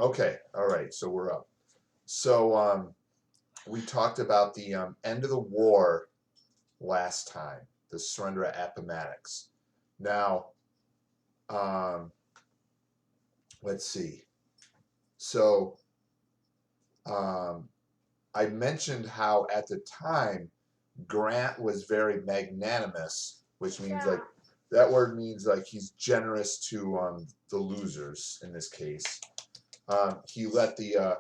Okay, all right, so we're up. So we talked about the end of the war last time, the surrender at Appomattox. Now, um, let's see. So I mentioned how at the time Grant was very magnanimous, which means like that word means like he's generous to the losers in this case. He let the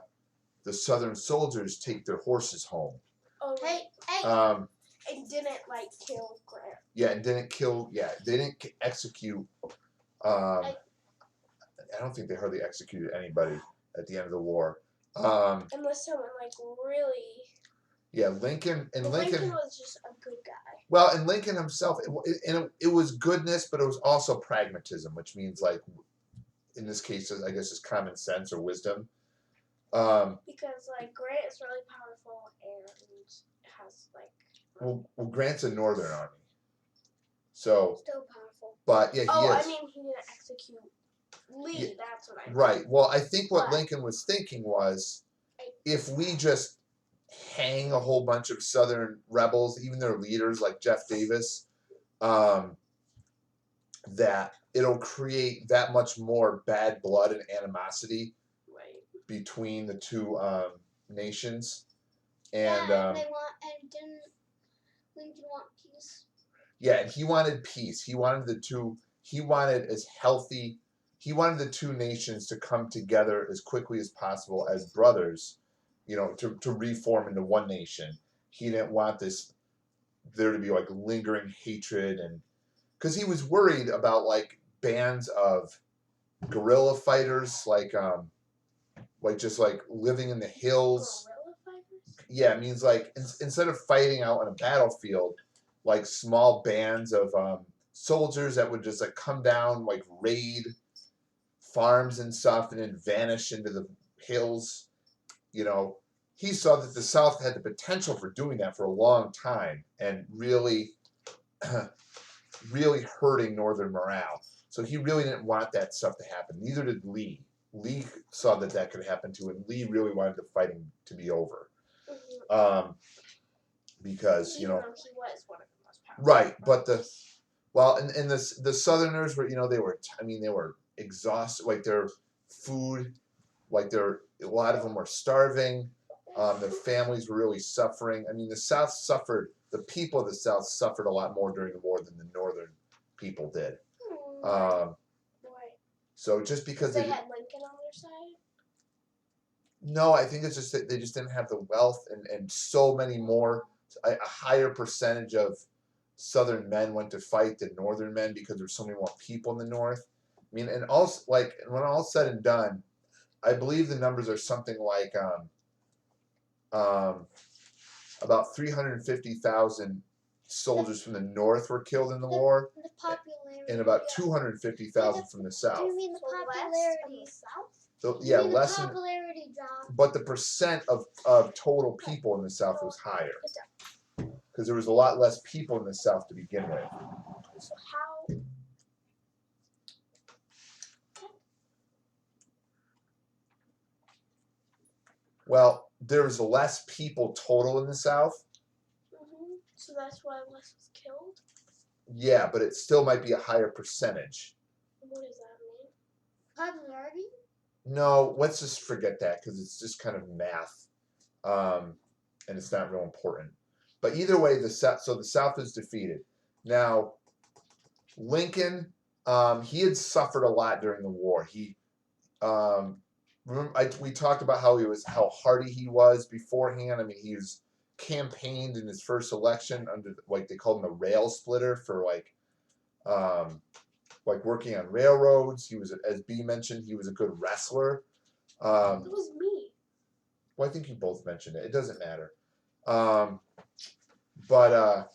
Southern soldiers take their horses home. Oh, hey. And didn't kill Grant. Yeah, and didn't kill. Yeah, they didn't execute. I don't think they hardly executed anybody at the end of the war. Unless someone really. Yeah, Lincoln Lincoln was just a good guy. Well, and Lincoln himself, it was goodness, but it was also pragmatism, which means in this case, I guess, is common sense or wisdom. Because Grant is really powerful and has Well, Grant's a Northern Army, so still powerful. But yeah, he is. I mean, he didn't execute Lee. Yeah, that's what I mean. Right. Well, I think what Lincoln was thinking was, if we just hang a whole bunch of Southern rebels, even their leaders like Jeff Davis, that it'll create that much more bad blood and animosity between the two nations. And didn't Lincoln want peace? Yeah, and he wanted peace. He wanted the two nations to come together as quickly as possible as brothers, to reform into one nation. He didn't want there to be lingering hatred, and because he was worried about bands of guerrilla fighters, just living in the hills. Guerrilla fighters? Yeah, it means instead of fighting out on a battlefield, small bands of soldiers that would just come down, raid farms and stuff, and then vanish into the hills. He saw that the South had the potential for doing that for a long time and really, really hurting Northern morale. So he really didn't want that stuff to happen. Neither did Lee. Lee saw that could happen too, and Lee really wanted the fighting to be over. Because he was one of the most powerful. Right, but the Southerners were, they were exhausted, their food, a lot of them were starving. Their families were really suffering. I mean, the people of the South suffered a lot more during the war than the Northern people did. So just because they had Lincoln on their side? No, I think it's just that they just didn't have the wealth and so many more, a higher percentage of Southern men went to fight than Northern men because there's so many more people in the North. I mean, and also when all's said and done, I believe the numbers are something about 350,000 soldiers from the North were killed in the war, and about 250,000 from the South. Do you mean the popularity in the South? So, yeah, less the popularity dropped. But the percent of total people in the South was higher because there was a lot less people in the South to begin with. So how? Well, there was less people total in the South. So that's why less was killed? Yeah, but it still might be a higher percentage. What does that mean? Popularity? No, let's just forget that because it's just kind of math, and it's not real important. But either way, the South is defeated. Now, Lincoln, he had suffered a lot during the war. We talked about how hardy he was beforehand. I mean, he was campaigned in his first election under they called him the rail splitter for working on railroads. He was, as B mentioned, he was a good wrestler. It was me. Well, I think you both mentioned it. It doesn't matter. But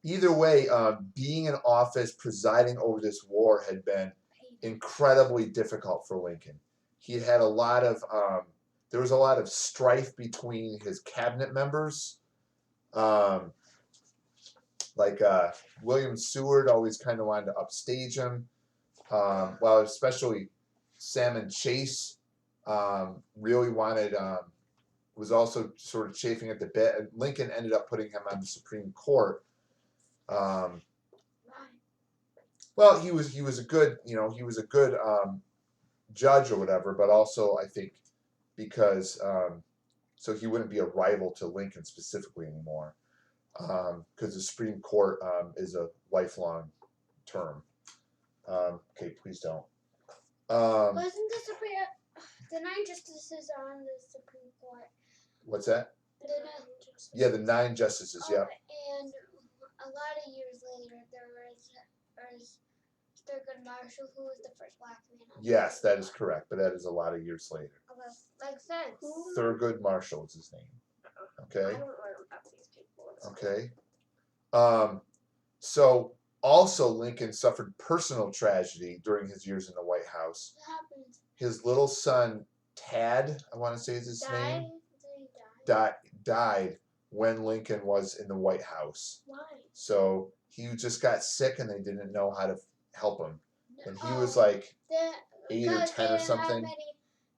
either way, being in office, presiding over this war had been incredibly difficult for Lincoln. He had there was a lot of strife between his cabinet members. William Seward always kind of wanted to upstage him. Especially Salmon Chase really wanted, was also sort of chafing at the bit. And Lincoln ended up putting him on the Supreme Court. Well, he was a good, he was a good judge or whatever, but also I think because so he wouldn't be a rival to Lincoln specifically anymore, because the Supreme Court is a lifelong term. Okay, please don't. Wasn't the 9 justices are on the Supreme Court? What's that? The 9 justices. Yeah, the 9 justices. Yeah. And a lot of years later, there was Thurgood Marshall, who was the first black man. Yes, that is correct, but that is a lot of years later. Like sense. Thurgood Marshall is his name. Okay. I don't learn about these people. Okay. So also Lincoln suffered personal tragedy during his years in the White House. What happened? His little son Tad, I want to say is his name, died when Lincoln was in the White House. Why? So he just got sick and they didn't know how to help him. And he was like 8 or 10 or something.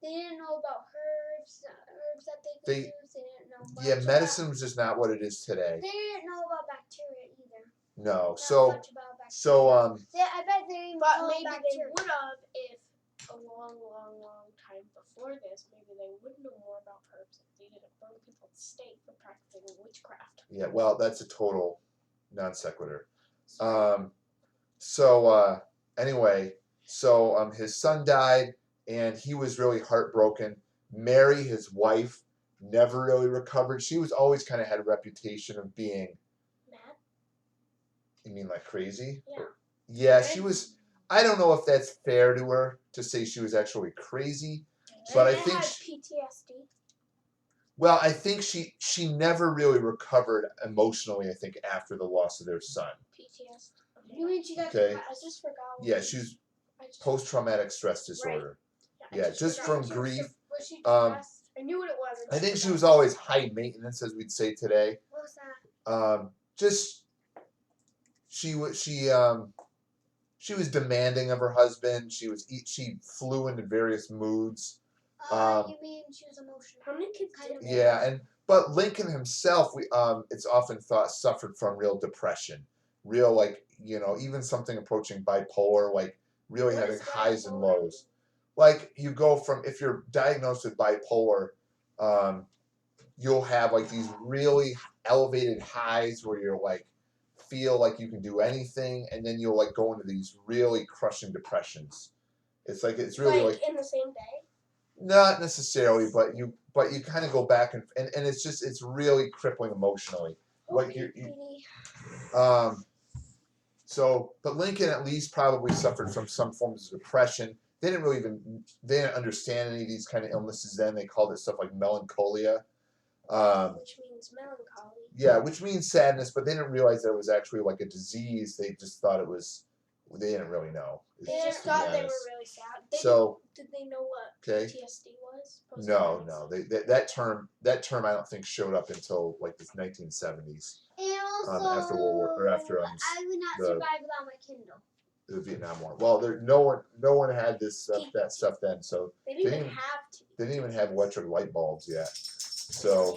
They didn't know about herbs that they could use. They didn't know much Yeah, medicine was just not what it is today. They didn't know about bacteria either. No, Not so much about bacteria. I bet they didn't But know maybe bacteria. they would have if a long time before this. Maybe they would know more about herbs if they didn't burn people at stake for practicing witchcraft. Yeah, well, that's a total non sequitur. Anyway, so his son died, and he was really heartbroken. Mary, his wife, never really recovered. She was always kind of had a reputation of being. Mad? You mean like crazy? Yeah. Yeah, she was. I don't know if that's fair to her to say she was actually crazy, but I think had PTSD. Well, I think she never really recovered emotionally. I think after the loss of their son. PTSD. You mean she got? Okay. I just forgot. Yeah, she's post-traumatic stress disorder. Right. Yeah, just from grief. Was she Um, depressed? I knew what it was. I think she was always high maintenance, as we'd say today. What was that? Just she was demanding of her husband. She flew into various moods. You mean she was emotional? How many kids did they Yeah, but Lincoln himself, it's often thought suffered from real depression, real even something approaching bipolar, like really What having is highs and bipolar? lows. Like you go from, if you're diagnosed with bipolar, you'll have like these really elevated highs where you're like feel like you can do anything, and then you'll like go into these really crushing depressions. It's really like in the same day. not necessarily, but you kind of go back and it's really crippling emotionally. Like but Lincoln at least probably suffered from some forms of depression. They didn't understand any of these kind of illnesses then. They called it stuff like melancholia. Which means melancholy. Yeah, which means sadness, but they didn't realize there was actually like a disease. They just thought it was. They didn't really know. They just thought they were really sad. Did they know what PTSD was? No. That term I don't think showed up until like the 1970s. And also, after World War or after I would not survive without my Kindle. The Vietnam War. Well, no one had that stuff then, so they didn't even have to. They didn't even have electric light bulbs yet. So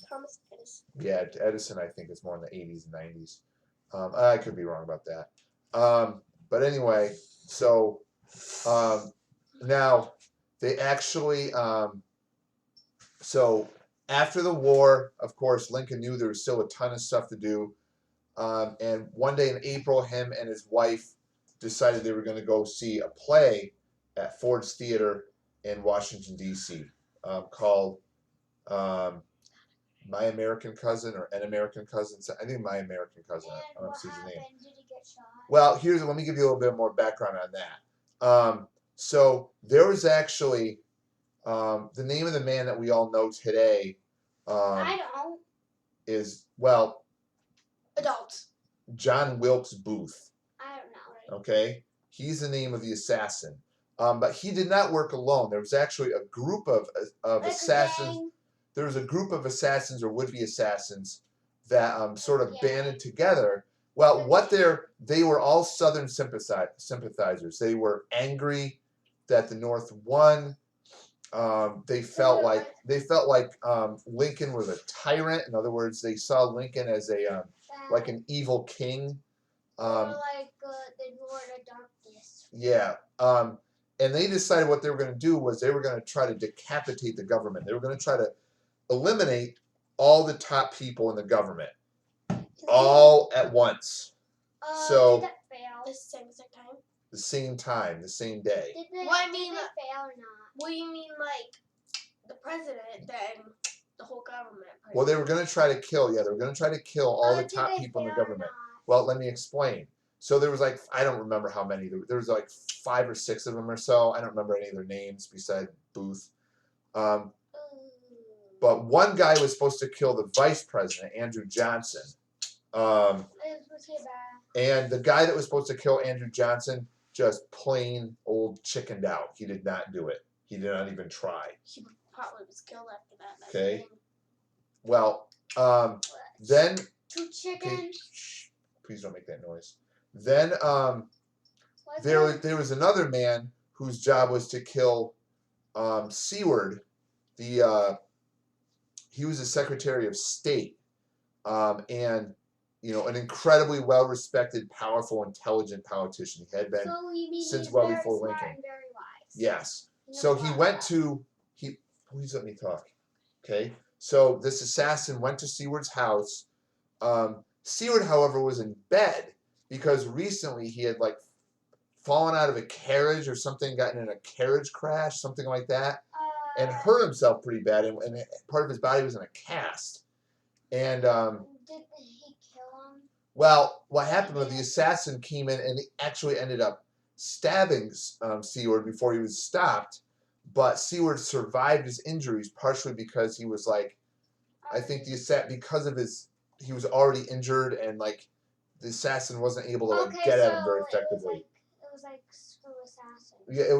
Thomas Edison. Yeah, Edison I think is more in the 80s and 90s. I could be wrong about that. But anyway, so now they actually so after the war, of course, Lincoln knew there was still a ton of stuff to do. And one day in April, him and his wife decided they were going to go see a play at Ford's Theater in Washington, D.C. Called My American Cousin or An American Cousin. I think My American Cousin. I don't see his name. Did he get shot? Well, let me give you a little bit more background on that. So there was actually the name of the man that we all know today. I don't. Is Adults. John Wilkes Booth. I don't know. Okay, he's the name of the assassin. But he did not work alone. There was actually a group of assassins. There was a group of assassins or would-be assassins that sort of banded together. Well, they were all Southern sympathizers. They were angry that the North won. they felt like Lincoln was a tyrant. In other words, they saw Lincoln as a like an evil king. Or like the Lord of Darkness. Yeah. And they decided what they were going to do was they were going to try to decapitate the government. They were going to try to eliminate all the top people in the government all at once. So did that fail? The same exact time. the same time, the same day. Did they, Well, I did mean, they fail or not? What do you mean, like the president, then the whole government? Well, they were going to try to kill. Yeah, they were going to try to kill all the top people in the government. Well, let me explain. So there was like, I don't remember how many. There was like 5 or 6 of them or so. I don't remember any of their names besides Booth. But one guy was supposed to kill the vice president, Andrew Johnson. And the guy that was supposed to kill Andrew Johnson just plain old chickened out. He did not do it. He did not even try. He probably was killed after that. Okay. Well, then. Two chickens. Okay, shh, please don't make that noise. Then there was another man whose job was to kill Seward. He was the Secretary of State, and an incredibly well-respected, powerful, intelligent politician. He had been since well before Lincoln. Very wise. Yes. So he went to Please let me talk. Okay. So this assassin went to Seward's house. Seward, however, was in bed because recently he had like fallen out of a carriage or something, gotten in a carriage crash, something like that, and hurt himself pretty bad, and part of his body was in a cast. And did he kill him? Well, what happened was the assassin came in and he actually ended up stabbing Seward before he was stopped, but Seward survived his injuries partially because he was like, I think because of he was already injured and like the assassin wasn't able to get at him very effectively. It was like screw assassin. Yeah,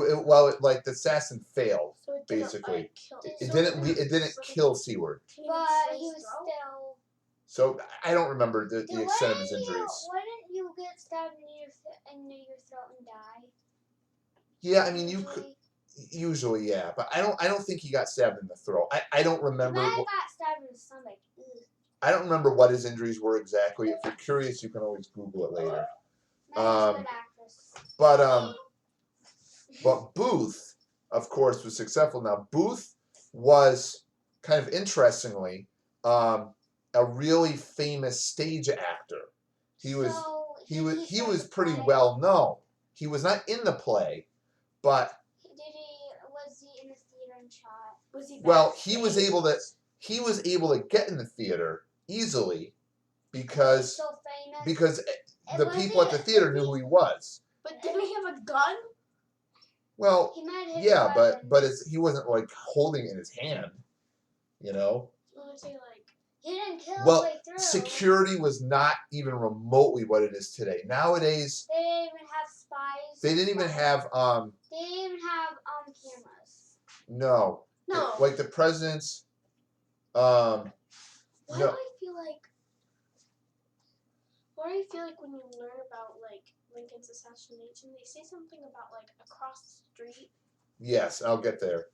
like the assassin failed, So it basically. Didn't, It didn't kill Seward. But he was still. So I don't remember the extent of his injuries. Wouldn't you get stabbed in your throat and die? Yeah, I mean you could. Usually, yeah, but I don't think he got stabbed in the throat. I don't remember. The man got stabbed in the stomach. Ugh. I don't remember what his injuries were exactly. If you're curious, you can always Google it later. But Booth, of course, was successful. Now Booth was kind of interestingly a really famous stage actor. He was pretty well known. He was not in the play, but was he in the theater and shot? Was he? Well, he was able to get in the theater easily because so famous? because the people at the theater knew who he was. But didn't he have a gun? Well, yeah, weapon. but he wasn't like holding it in his hand, I would say like he didn't kill his Well, way through. security was not even remotely what it is today. Nowadays, they didn't even have spies. they didn't even have They didn't even have cameras. No. No. Like the president's Why no. do I feel like when you learn about like Lincoln's assassination, they say something about like across the street? Yes, I'll get there.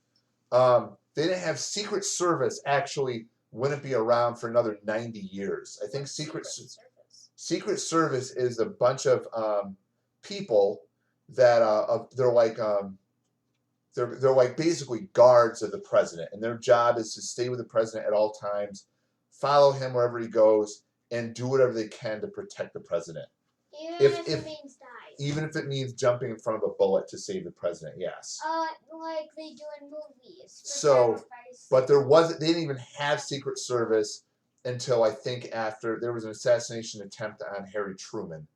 They didn't have Secret Service actually wouldn't be around for another 90 years. I think Secret Service is a bunch of people that they're like basically guards of the president, and their job is to stay with the president at all times, follow him wherever he goes, and do whatever they can to protect the president. Even if it means dying. Even if it means jumping in front of a bullet to save the president, yes. Like they do in movies. But they didn't even have Secret Service until I think after there was an assassination attempt on Harry Truman.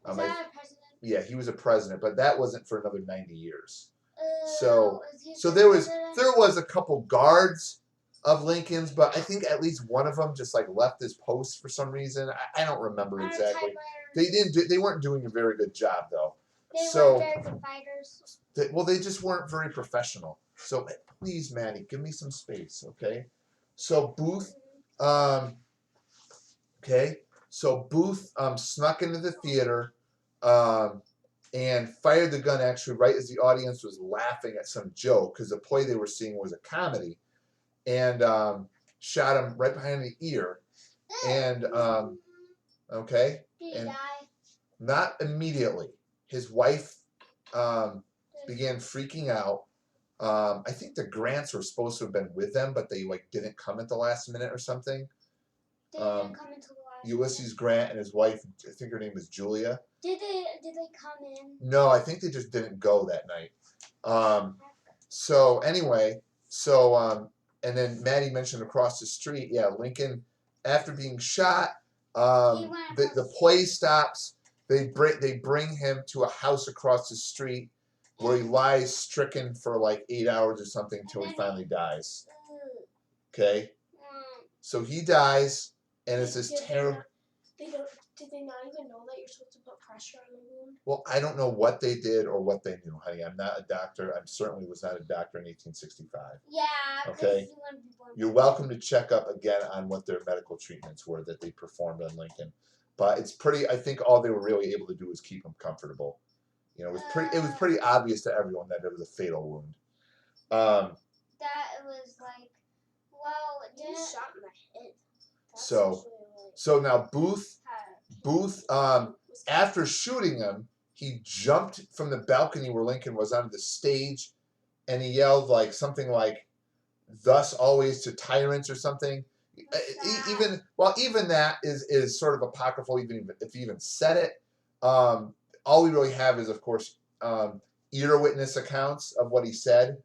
Was that a president? Yeah, he was a president, but that wasn't for another 90 years. So there was a couple guards of Lincoln's, but I think at least one of them just like left his post for some reason. I don't remember exactly. They weren't doing a very good job though. They weren't very good fighters. They just weren't very professional. So please, Maddie, give me some space, okay? So Booth, snuck into the theater. and fired the gun actually right as the audience was laughing at some joke because the play they were seeing was a comedy, and shot him right behind the ear. And okay, Did he and die? not immediately. His wife began freaking out. I think the Grants were supposed to have been with them, but they didn't come at the last minute or something. They didn't come until the last Ulysses minute? Grant and his wife, I think her name is Julia. Did they come in? No, I think they just didn't go that night. So anyway, and then Maddie mentioned across the street, yeah, Lincoln, after being shot, the play stops. They bring him to a house across the street where he lies stricken for like 8 hours or something until he finally dies. Okay, so he dies, and it's this terrible. Did they not even know that you're supposed to put pressure on the wound? Well, I don't know what they did or what they knew, honey. I'm not a doctor. I certainly was not a doctor in 1865. Yeah. Okay. You're welcome to check up again on what their medical treatments were that they performed on Lincoln. But it's pretty. I think all they were really able to do was keep him comfortable. You know, it was pretty obvious to everyone that it was a fatal wound. That was like, well, he was shot in the head. That's so now Booth, after shooting him, he jumped from the balcony where Lincoln was onto the stage, and he yelled like something like, "Thus always to tyrants" or something. Even that is sort of apocryphal. Even if he even said it, all we really have is, of course, ear witness accounts of what he said.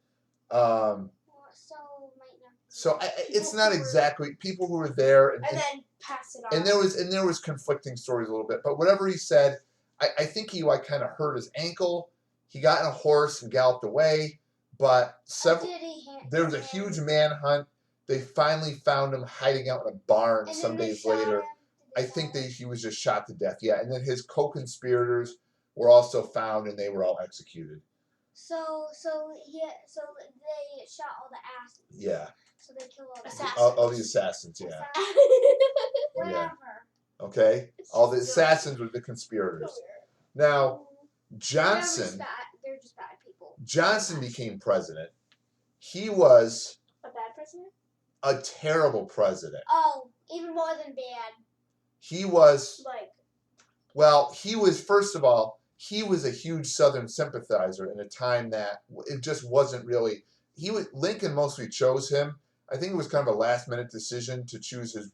So it's not exactly people who were there, and then pass it on. And there was conflicting stories a little bit, but whatever he said, I think he kind of hurt his ankle. He got in a horse and galloped away, but there was a huge manhunt. They finally found him hiding out in a barn some days later. I think he was just shot to death. Yeah, and then his co-conspirators were also found, and they were all executed. So they shot all the assassins. Yeah. So they killed all the assassins. Yeah. Whatever. Yeah. Okay. All the assassins were the conspirators. Now, Johnson. They're just bad people. Johnson became president. He was a bad president. A terrible president. Oh, even more than bad. He was he was, first of all, he was a huge Southern sympathizer in a time that it just wasn't really. Lincoln mostly chose him. I think it was kind of a last minute decision to choose his,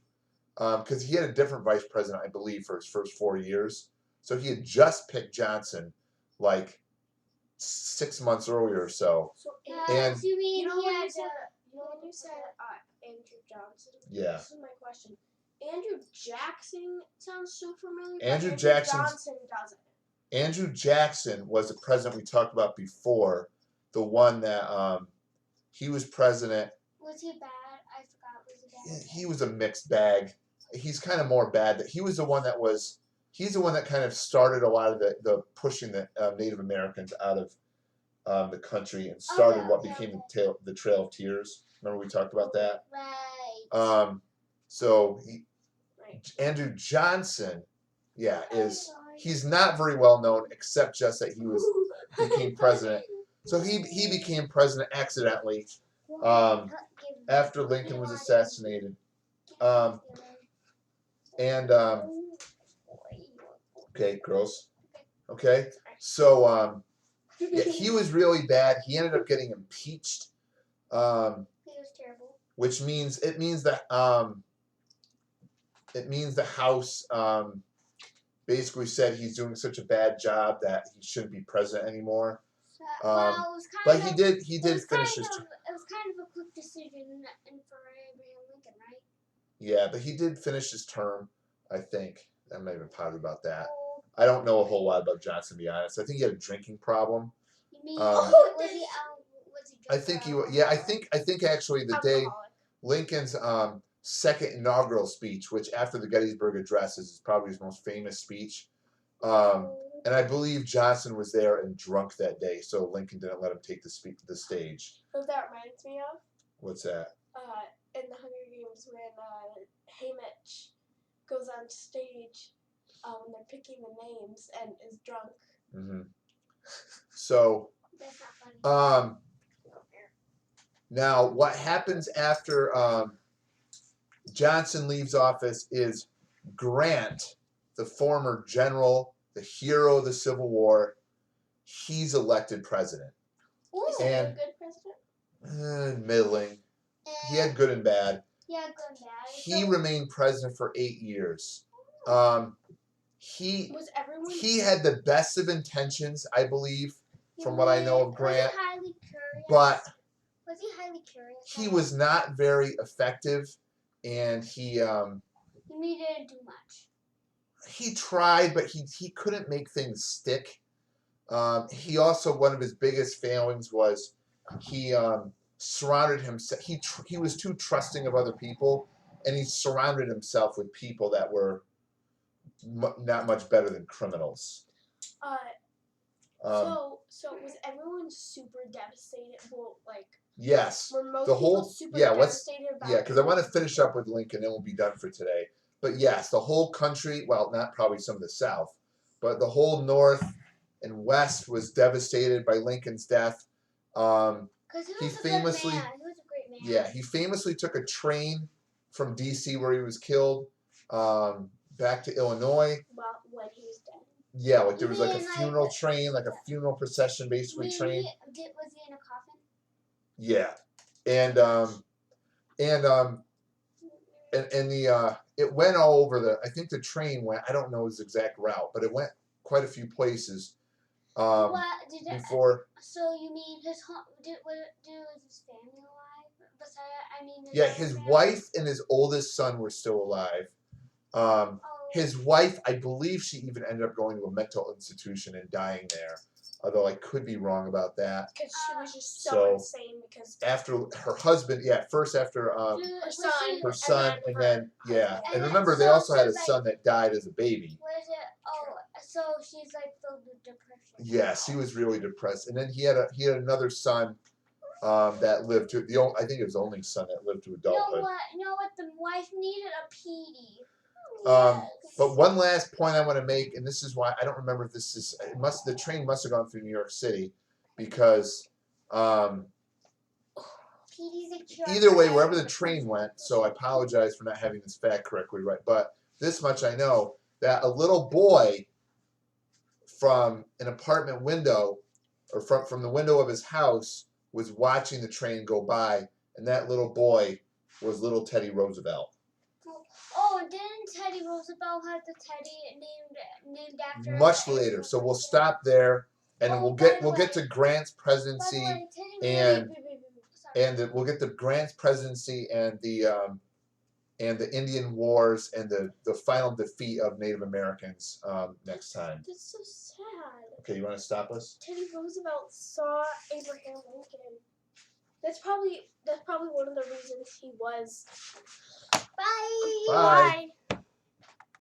because he had a different vice president, I believe, for his first 4 years. So he had just picked Johnson, like 6 months earlier or so. And you mean when you said Andrew Johnson? Yeah. This is my question. Andrew Jackson sounds so familiar. Andrew Johnson doesn't. Andrew Jackson was the president we talked about before, the one that he was president. Was he bad? I forgot. Was he bad? He was a mixed bag. He's kind of more bad. He was the one that was. He's the one that kind of started a lot of the pushing the Native Americans out of the country and started what became the Trail of Tears. Remember we talked about that? Right. Andrew Johnson, he's not very well known except just that he became president. So he became president accidentally after Lincoln was assassinated. Okay, girls. Okay, so he was really bad. He ended up getting impeached. He was terrible. Which means that the House basically said he's doing such a bad job that he shouldn't be president anymore. But he did finish his term. It was kind of a quick decision for Abraham Lincoln, right? Yeah, but he did finish his term, I think. I'm not even positive about that. I don't know a whole lot about Johnson, to be honest. I think he had a drinking problem. You mean, was he I think I think actually the day Lincoln's second inaugural speech, which after the Gettysburg Address is probably his most famous speech. And I believe Johnson was there and drunk that day, so Lincoln didn't let him take the stage. What that reminds me of? What's that? In the Hunger Games when Haymitch goes on stage when they're picking the names and is drunk. Mm-hmm. So, That's not funny. now what happens after Johnson leaves office is Grant, the former general, the hero of the Civil War, he's elected president. Ooh. Is he And a good president? Middling. He had good and bad. Yeah, good and bad. He So, remained president for 8 years. He Was everyone? he had the best of intentions, I believe, from what I know of Grant. Was he highly curious? But was he highly curious? he was not very effective, and he didn't do much. he tried, but he couldn't make things stick. He also, one of his biggest failings was he surrounded himself. He was too trusting of other people, and he surrounded himself with people that were not much better than criminals. So was everyone super devastated? Well, like yes, were most the whole people super yeah. devastated about Because I want to finish up with Lincoln, and we'll be done for today. But yes, the whole country. Well, not probably some of the South, but the whole North and West was devastated by Lincoln's death. Because he was famously, a good man. He was a great man. yeah, he famously took a train from D.C. where he was killed back to Illinois. Well, when he was dead. Yeah, like there was like a funeral train, like a funeral procession, basically train. Was he in a coffin? Yeah, and the it went all over the. I think the train went. I don't know his exact route, but it went quite a few places. Before. So you mean his home? Was his family alive? His wife and his oldest son were still alive. His wife, I believe, she even ended up going to a mental institution and dying there. Although I could be wrong about that. Because she was just so insane. Because after her husband, first after her son, and then and remember they also had a son that died as a baby. Was it? Oh, so she's like filled with depression. Yes, he was really depressed, and then he had another son that lived to I think it was the only son that lived to adulthood. You know what? The wife needed a PD. But one last point I want to make, and this is why I don't remember if this is the train must have gone through New York City, because either way, wherever the train went. So I apologize for not having this fact correctly, right? But this much I know, that a little boy from an apartment window, or from the window of his house, was watching the train go by, and that little boy was little Teddy Roosevelt. Oh, didn't Teddy Roosevelt have the Teddy named after? Much later, so we'll stop there, and we'll get to Grant's presidency, we'll get to Grant's presidency and the Indian Wars and the final defeat of Native Americans next time. That's so sad. Okay, you want to stop us? Teddy Roosevelt saw Abraham Lincoln. That's probably one of the reasons he was. Bye. Bye. Bye.